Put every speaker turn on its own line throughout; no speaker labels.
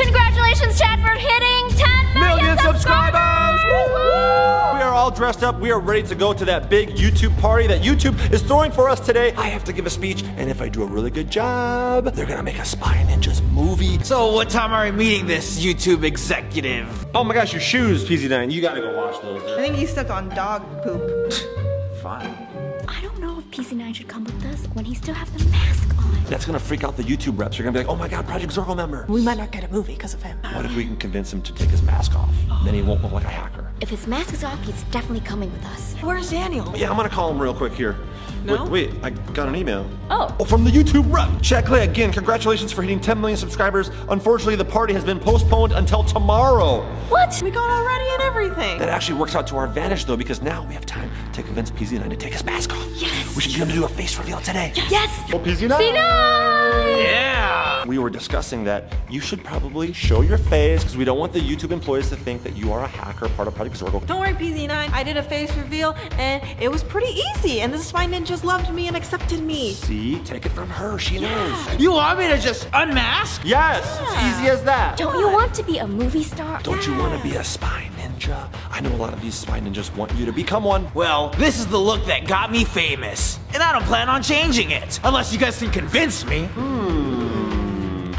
Congratulations, chat, for hitting 10 million subscribers!
We are all dressed up. We are ready to go to that big YouTube party that YouTube is throwing for us today. I have to give a speech, and if I do a really good job, they're gonna make a Spy Ninjas movie.
So what time are we meeting this YouTube executive?
Oh my gosh, your shoes, PZ9. You gotta go wash those.
I think you stepped on dog poop.
Fine.
I don't know if PZ9 should come with us when he still has the mask on.
That's gonna freak out the YouTube reps. You're gonna be like, oh my god, Project Zorgo member.
We might not get a movie because of him.
What if we can convince him to take his mask off? Then he won't look like a hacker.
If his mask is off, he's definitely coming with us.
Where's Daniel?
Yeah, I'm gonna call him real quick here.
No?
Wait, I got an email.
Oh.
From the YouTube rep. Chat Clay, again, congratulations for hitting 10 million subscribers. Unfortunately, the party has been postponed until tomorrow.
What?
We got all ready and everything.
That actually works out to our advantage, though, because now we have time to convince PZ9 to take his mask off.
Yes.
We should get him to do a face reveal today.
Yes.
Oh, PZ9.
PZ9.
Yeah!
We were discussing that you should probably show your face because we don't want the YouTube employees to think that you are a hacker, part of Project Zorgo.
Don't worry, PZ9. I did a face reveal and it was pretty easy. And the Spy Ninjas loved me and accepted me.
See? Take it from her. She knows.
You want me to just unmask?
Yes. It's easy as that.
Don't you want to be a movie star?
Don't you want to be a spy ninja? I know a lot of these spy ninjas want you to become one.
Well, this is the look that got me famous. And I don't plan on changing it. Unless you guys can convince me.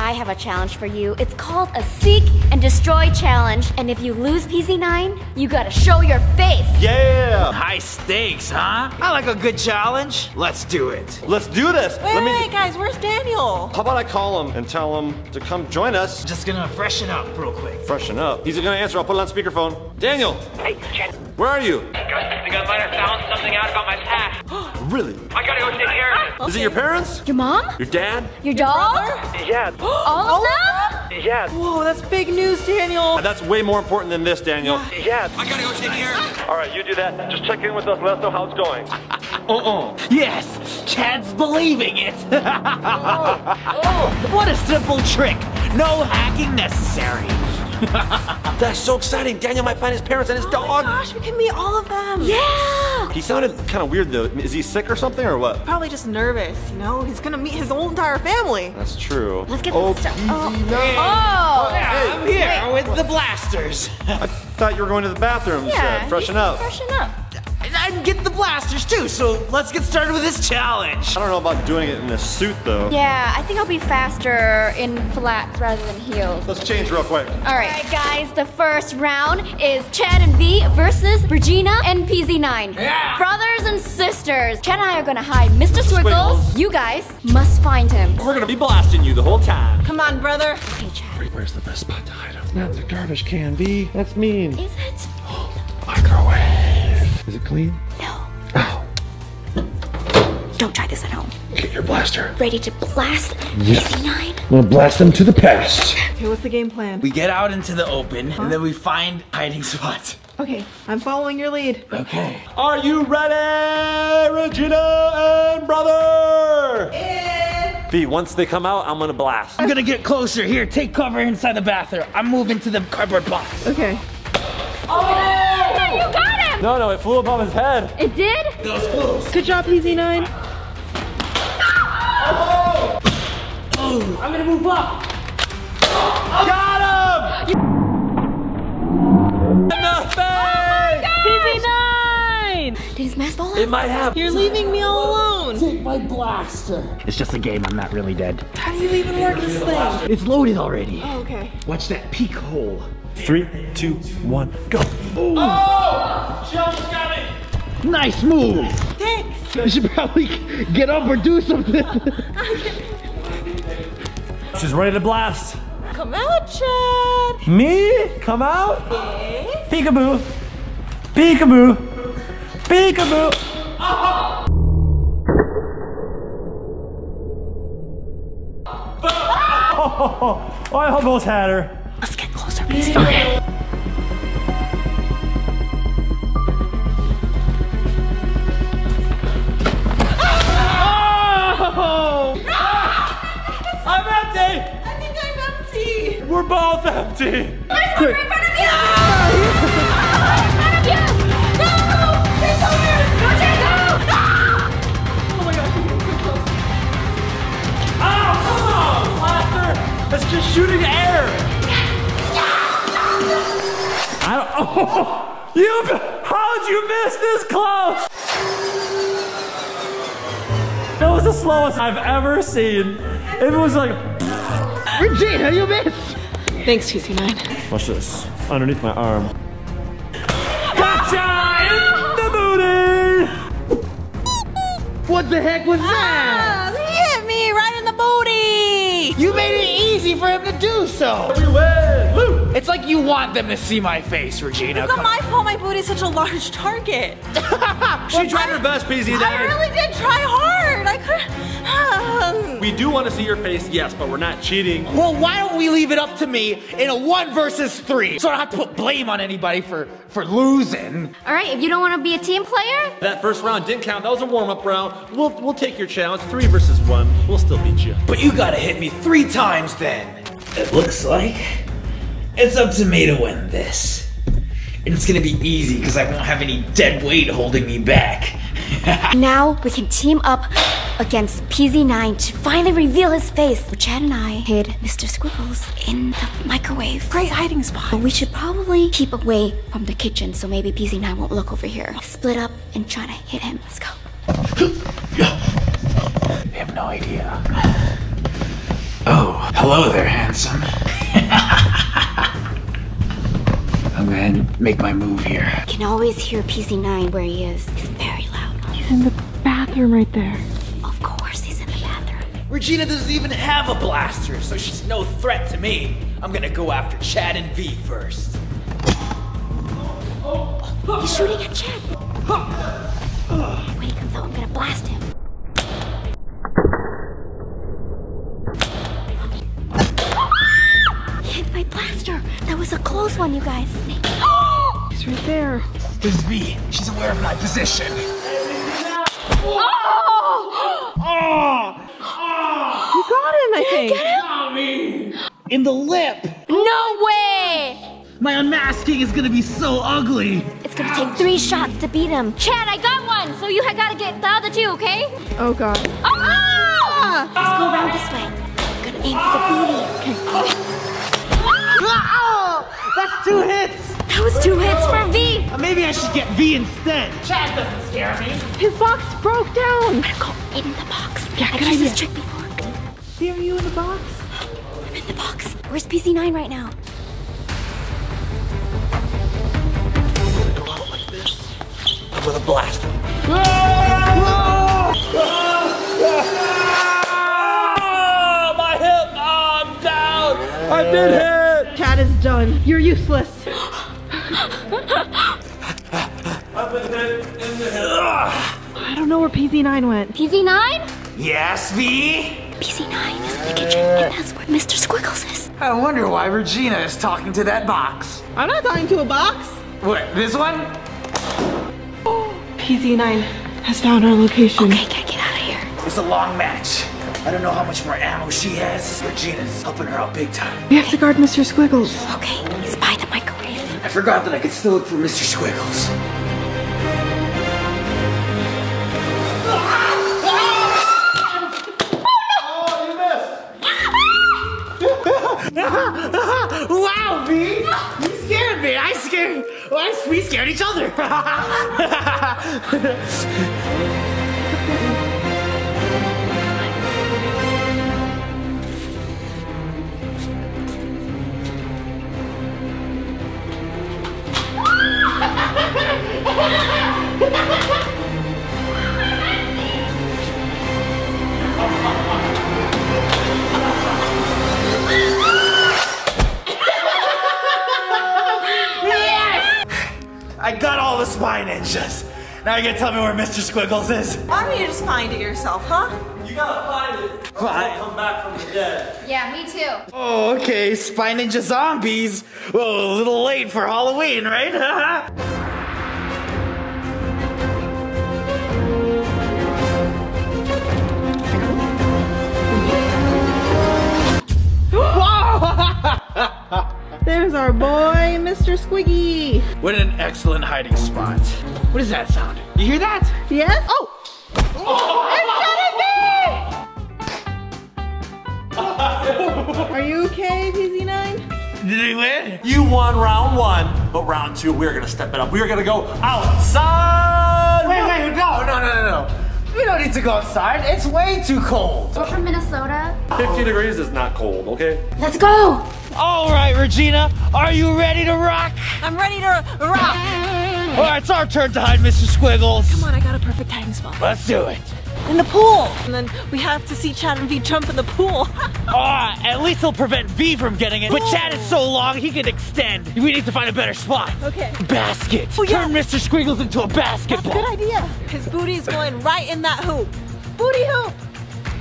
I have a challenge for you. It's called a Seek and Destroy challenge. And if you lose PZ9, you gotta show your face.
Yeah.
High stakes, huh? I like a good challenge. Let's do it.
Let's do this.
Wait, guys, where's Daniel?
How about I call him and tell him to come join us?
Just gonna freshen up real quick.
Freshen up. He's gonna answer. I'll put it on speakerphone. Daniel.
Hey, Jen.
Where are you?
I think I might have found something out about my past.
Really?
I gotta go take care of it.
Is it your parents?
Your mom?
Your dad?
Your dog?
Yeah.
All of them?
Yeah.
Whoa, that's big news, Daniel.
That's way more important than this, Daniel.
Yeah. I gotta go take care of it.
All right, you do that. Just check in with us. Let us know how it's going.
Yes, Chad's believing it. What a simple trick. No hacking necessary.
That's so exciting. Daniel might find his parents and his
Oh
dog.
my gosh, we can meet all of them.
Yeah.
He sounded kind of weird though. Is he sick or something or what?
Probably just nervous, you know? He's gonna meet his whole entire family.
That's true.
Let's get
oh,
this stuff.
PZ9.
Oh.
Yeah, I'm here with the blasters.
I thought you were going to the bathroom.
Yeah.
Freshen up.
Freshen up.
I'd get the blasters too, so let's get started with this challenge.
I don't know about doing it in a suit though.
Yeah, I think I'll be faster in flats rather than heels.
Let's change real quick.
All right, guys, the first round is Chad and V versus Regina and PZ9.
Yeah.
Brothers and sisters. Chad and I are gonna hide Mr. Squiggles.
Squiggles.
You guys must find him.
We're gonna be blasting you the whole time.
Come on, brother.
Okay, Chad.
Where's the best spot to hide him? Not the garbage can, V. That's mean.
Is it?
Microwave. Is it clean?
No.
Oh.
Don't try this at home.
Get your blaster.
Ready to blast PZ9?
I'm gonna blast them to the past.
Okay, what's the game plan?
We get out into the open, and then we find hiding spots.
Okay, I'm following your lead.
Okay.
Are you ready, Regina and brother? V, once they come out, I'm gonna blast.
I'm gonna get closer. Here, take cover inside the bathroom. I'm moving to the cardboard box.
Okay.
Oh! You got him!
No, it flew above his head.
It did?
That was close.
Good job, PZ9.
Oh, I'm gonna move up.
Got him! In the face!
PZ9!
Did his mask fall
It
off?
might have.
You're leaving me all alone.
Take my blaster. It's just a game. I'm not really dead.
How do you even work this thing?
It's loaded already.
Oh, okay.
Watch that peek hole.
3, 2, 1, go.
Oh! She almost got me. Nice move.
Thanks.
You should probably get up or do something.
She's ready to blast.
Come out, Chad.
Me? Come out?
Yes.
Peekaboo. Peekaboo. Peekaboo. Oh, I almost had her.
Let's get closer, PZ9.
I'm empty.
I think I'm empty.
We're both empty.
Quick. In front of you! In front of you! No! There's somewhere! No, Chad, no!
Oh my gosh, you're getting so close.
Oh, come on, blaster. That's just shooting air. How'd you miss this close? That was the slowest I've ever seen. It was like,
Regina, you missed.
Thanks, PZ9.
watch this, underneath my arm. Gotcha! In the booty!
What the heck was that?
He hit me right in the booty.
You made it easy for him to do so.
We win! Woo!
It's like you want them to see my face, Regina.
It's not my fault my booty's such a large target.
She tried her best, PZ9.
I really did try hard. I could.
We do want to see your face, yes, but we're not cheating.
Well, why don't we leave it up to me in a 1 versus 3, so I don't have to put blame on anybody for losing.
All right, if you don't want to be a team player,
That first round didn't count. That was a warm-up round. We'll take your challenge. 3 versus 1. We'll still beat you.
But you gotta hit me 3 times then. It looks like it's up to me to win this. And it's gonna be easy because I won't have any dead weight holding me back.
now we can team up against PZ9 to finally reveal his face. So Chad and I hid Mr. Squiggles in the microwave.
Great hiding spot.
But we should probably keep away from the kitchen so maybe PZ9 won't look over here. Split up and try to hit him. Let's go.
I have no idea. Oh, hello there, handsome. I'm gonna make my move here.
I can always hear PZ9 where he is. He's very loud.
He's in the bathroom right there.
Of course he's in the bathroom.
Regina doesn't even have a blaster, so she's no threat to me. I'm gonna go after Chad and V first.
He's shooting at Chad. When he comes out, I'm gonna blast him. He hit my blaster. That was a close one, you guys.
He's right there.
There's V. She's aware of my position.
You got him, I think.
In the lip.
No way!
My unmasking is gonna be so ugly.
It's gonna take 3 shots to beat him. Chad, I got one, so you gotta get the other 2, okay?
Oh god.
Ah! Let's go around this way. I'm gonna aim for the booty. Okay.
That's 2 hits.
That was 2 hits for V.
Maybe I should get V instead. Chad doesn't scare me.
His box broke down.
I'm gonna go in the box.
Yeah,
I've
good
used this
idea.
trick before.
See, are you in the box?
I'm in the box. Where's PZ9 right now?
I'm gonna blast him. My hip! I'm down! I've been hit!
Chad is done. You're useless.
I've been hit in the head.
I don't know where PZ9 went.
PZ9?
Yes, V?
PZ9 is in the kitchen, and that's where Mr. Squiggles is.
I wonder why Regina is talking to that box.
I'm not talking to a box.
What, this one?
PZ9 has found our location.
Okay, gotta get out of here.
It's a long match. I don't know how much more ammo she has. Regina's helping her out big time.
We have to guard Mr. Squiggles.
Okay, he's by the microwave.
I forgot that I could still look for Mr. Squiggles. Wow, V! You scared me! We scared each other! I got all the spy ninjas. Now you gonna tell me where Mr. Squiggles is?
Why don't you just find it yourself, huh?
You gotta find it. Or I'll come back from the dead.
Yeah, me too.
Oh, okay. Spy ninja zombies. Whoa, a little late for Halloween, right?
There's our boy, Mr. Squiggy.
What an excellent hiding spot. What does that sound? You hear that?
Yes? Oh! It's Are you okay, PZ9?
Did we win?
You won round 1. but round 2, we are gonna step it up. We are gonna go outside.
Wait, no. We don't need to go outside. It's way too cold.
We're from Minnesota.
50 degrees is not cold, okay?
Let's go.
All right, Regina, are you ready to rock?
I'm ready to rock.
All right, it's our turn to hide, Mr. Squiggles.
Come on, I got a perfect hiding spot.
Let's do it.
In the pool. And then we have to see Chad and V jump in the pool.
At least he'll prevent V from getting it. But Chad is so long, he can extend. We need to find a better spot.
Okay.
Basket.
Oh, yeah.
Turn Mr. Squiggles into a basketball.
Good idea. His booty's going right in that hoop. Booty hoop.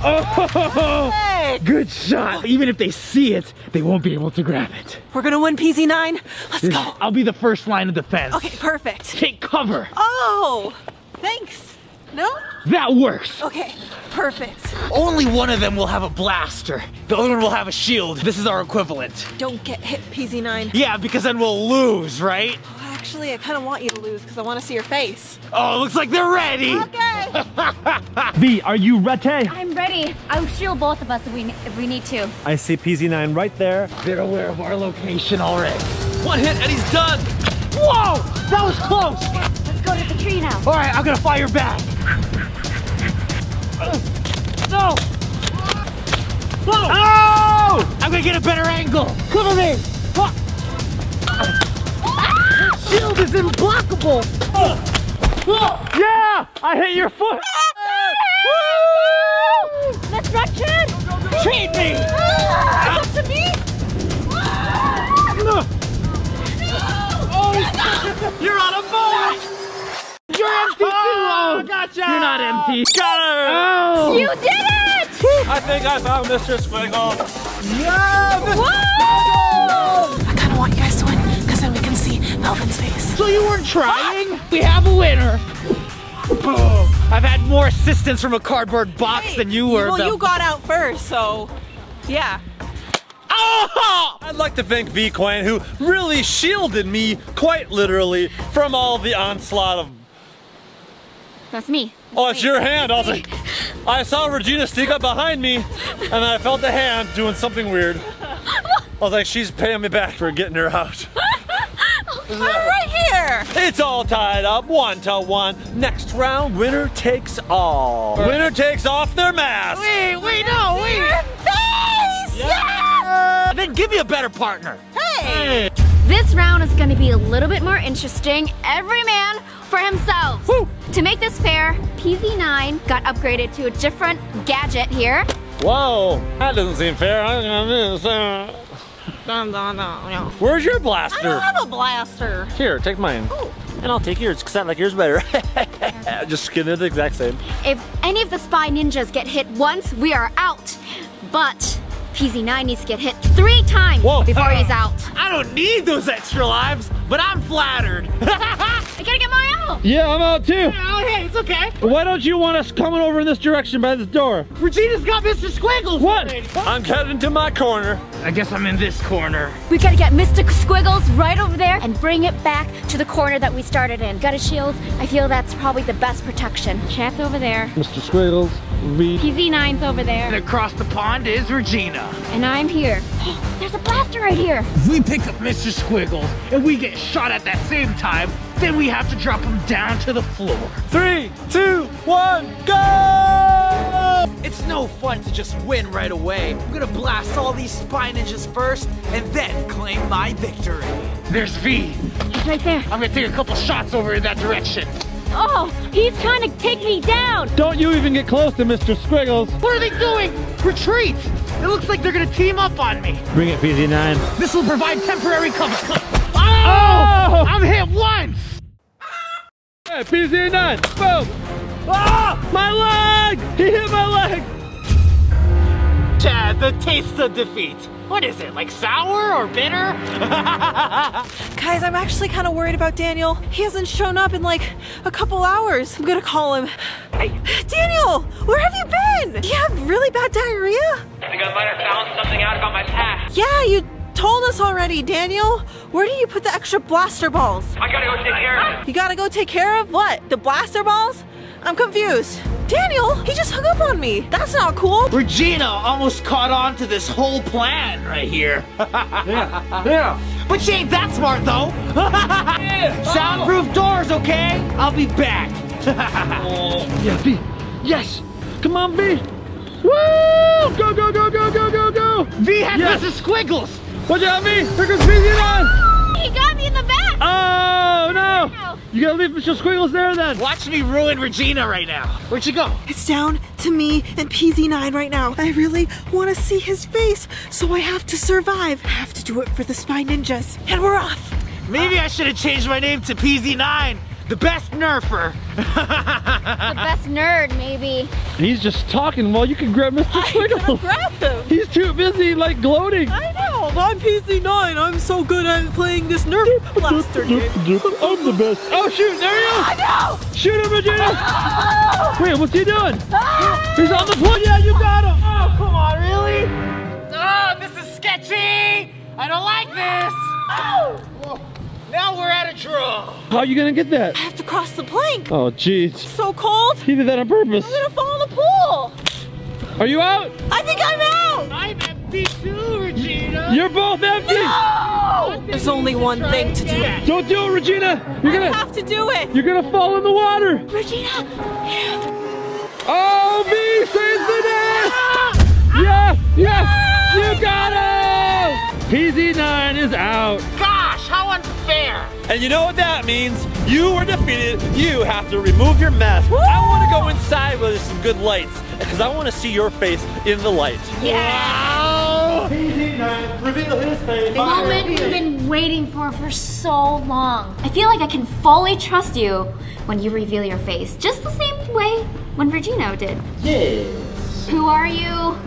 Oh,
Hey.
good shot. Even if they see it, they won't be able to grab it.
We're gonna win PZ9. Let's go.
I'll be the first line of defense.
Okay, perfect.
Take cover.
Oh, thanks. No?
That works.
Okay, perfect.
Only one of them will have a blaster. The other one will have a shield. This is our equivalent.
Don't get hit, PZ9.
Yeah, because then we'll lose, right?
Actually, I kind of want you to lose because I want to see your face.
Oh, looks like they're ready.
Okay.
V, are you ready?
I'm ready. I'll shield both of us if we need to.
I see PZ9 right there.
They're aware of our location already.
One hit and he's done.
Whoa, that was close.
Let's go to the tree now.
All right, I'm gonna fire back. No. Oh! I'm gonna get a better angle. Cover me.
Shield is unblockable.
Yeah, I hit your foot.
Let's run, Chad.
Treat me.
It's up to me.
You're on a boat.
You're empty too. Oh,
Gotcha.
you're not empty.
Got her.
Oh.
You did it.
I think I found Mr. Squiggle.
I kind of want you guys to win because then we can see Melvin's face.
So you weren't trying? We have a winner. Boom. I've had more assistance from a cardboard box than you were.
Well, you got out first, so yeah.
Oh! I'd like to thank V Qwaint, who really shielded me, quite literally, from all the onslaught of...
That's me.
Oh, it's your hand. I saw Regina sneak up behind me, and then I felt the hand doing something weird. I was like, she's paying me back for getting her out.
I'm right here.
It's all tied up, 1-1. Next round, winner takes all. Winner takes off their mask.
Wait, no, wait.
Your face. Yes.
Then give me a better partner.
Hey.
This round is gonna be a little bit more interesting. Every man for himself.
Woo.
To make this fair, PZ9 got upgraded to a different gadget here.
Whoa, that doesn't seem fair. Where's your
I
blaster?
don't have a blaster.
Here, take mine.
Oh.
And I'll take yours, because I like yours better. Just kidding, it's the exact same.
If any of the spy ninjas get hit once, we are out. But PZ9 needs to get hit 3 times before he's out.
I don't need those extra lives, but I'm flattered.
I gotta get my out.
Yeah, I'm out too.
Oh, hey, it's okay.
Why don't you want us coming over in this direction by this door?
Regina's got Mr. Squiggles.
What?
I'm heading to my corner.
I guess I'm in this corner.
We gotta get Mr. Squiggles right over there and bring it back to the corner that we started in. Got a shield. I feel that's probably the best protection. Chat's over there.
Mr. Squiggles, V.
PZ9's over
And
there.
across the pond is Regina.
And I'm here. There's a blaster right here.
If we pick up Mr. Squiggles and we get shot at that same time, then we have to drop him down to the floor.
3, 2, 1, go!
It's no fun to just win right away. I'm gonna blast all these spy ninjas first and then claim my victory. There's V.
He's right there.
I'm gonna take a couple shots over in that direction.
Oh, he's trying to take me down.
Don't you even get close to Mr. Squiggles.
What are they doing? Retreat! It looks like they're gonna team up on me.
Bring it, PZ9.
This will provide temporary cover. Oh! I'm hit once!
Hey, PZ9, boom! Ah! My leg! He hit my leg!
Chad, the taste of defeat. What is it, like sour or bitter?
Guys, I'm actually kind of worried about Daniel. He hasn't shown up in like a couple hours. I'm gonna call him. Hey, Daniel, where have you been? Do you have really bad diarrhea?
I think I might have found something out about my past.
Yeah, you told us already, Daniel. Where do you put the extra blaster balls?
I gotta go take care of it.
You gotta go take care of what? The blaster balls? I'm confused. Daniel, he just hung up on me. That's not cool.
Regina almost caught on to this whole plan right here.
Yeah.
But she ain't that smart, though. Soundproof doors, okay? I'll be back.
Yeah, V. Yes. Come on, V. Woo! Go, go, go, go, go, go, go.
V has Mrs. Squiggles.
Watch out, V. Here comes PZ9.
He got me in the back.
Oh, no. You gotta leave Mr. Squiggles there then.
Watch me ruin Regina right now. Where'd she go?
It's down to me and PZ9 right now. I really want to see his face, so I have to survive. I have to do it for the Spy Ninjas. And we're off.
Maybe I should have changed my name to PZ9, the best nerfer.
The best nerd, maybe.
He's just talking while you can grab Mr. Squiggles.
Grab him.
He's too busy, like, gloating.
I know. I'm PZ9. I'm so good at playing this Nerf blaster game.
I'm the best. Oh, shoot. There he is.
I know.
Shoot him, Regina. Wait, what's he doing? He's on the plane. Yeah, you got him.
Oh, come on, really? Oh, this is sketchy. I don't like this. Oh. Now we're at a draw.
How are you gonna get that?
I have to cross the plank.
Oh, jeez.
So cold.
He did that on purpose.
I'm gonna fall in the pool.
Are you out?
I think I'm out.
I'm empty too, Regina.
You're both empty.
No! There's only one thing to do.
Don't do it, Regina. You're
I have to do it.
You're gonna fall in the water.
Regina.
Oh, V saves the day. Yeah, yeah. You got him. PZ9 is out.
Gosh, how unfair.
And you know what that means? You were defeated. You have to remove your mask. I want to go inside where there's some good lights because I want to see your face in the light.
Yeah.
PZ9, reveal his face.
The moment we've been waiting for so long. I feel like I can fully trust you when you reveal your face. Just the same way when Regina did.
Yes.
Who are you?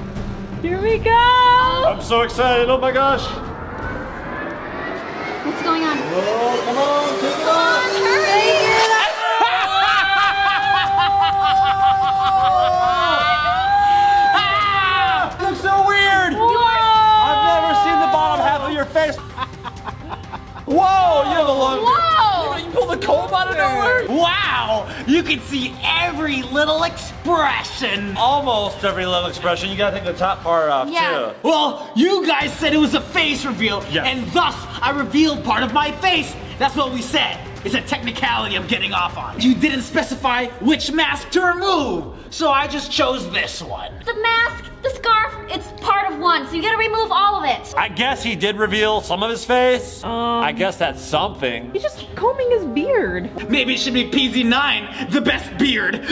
Here we go.
I'm so excited. Oh my gosh.
What's going on?
Oh, come on, take it off. It looks so weird. I've never seen the bottom half of your face. Whoa, you have a long.
Whoa!
You pulled the comb out of nowhere.
Wow, you can see every little expression.
Almost every little expression. You gotta take the top part off too.
Well, you guys said it was a face reveal,
Yes.
and thus I revealed part of my face. That's what we said. It's a technicality I'm getting off on. You didn't specify which mask to remove, so I just chose this one.
The mask, the scarf, it's part of one, so you gotta remove all of it.
I guess he did reveal some of his face. I guess that's something.
He's just combing his beard.
Maybe it should be PZ9, the best beard.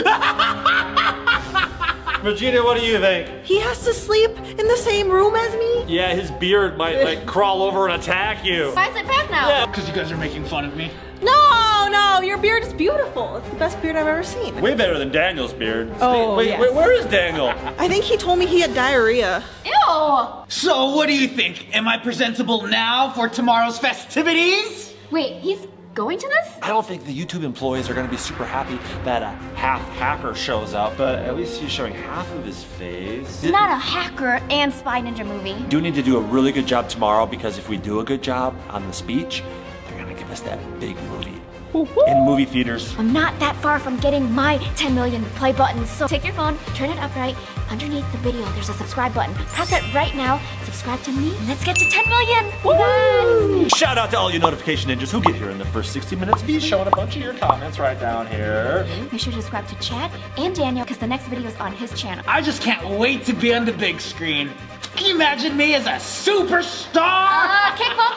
Regina, what do you think?
He has to sleep in the same room as me?
Yeah, his beard might like crawl over and attack you.
Why is it back now?
Yeah.
Because you guys are making fun of me.
No, your beard is beautiful. It's the best beard I've ever seen.
Way better than Daniel's beard.
Oh,
wait,
yes.
where is Daniel?
I think he told me he had diarrhea.
Ew!
So what do you think? Am I presentable now for tomorrow's festivities?
Wait, he's going to this?
I don't think the YouTube employees are going to be super happy that a half hacker shows up, but at least he's showing half of his face.
It's not a hacker and spy ninja movie.
We do need to do a really good job tomorrow because if we do a good job on the speech, they're going to give us that big movie in movie theaters.
I'm not that far from getting my 10 million play button, so take your phone, turn it upright. Underneath the video, there's a subscribe button. Press it right now, subscribe to me, and let's get to 10 million! Guys.
Shout out to all you notification ninjas who get here in the first 60 minutes. Be showing a bunch of your comments right down here.
Make sure to subscribe to Chad and Daniel, because the next video is on his channel.
I just can't wait to be on the big screen. Can you imagine me as a superstar?
Kick bump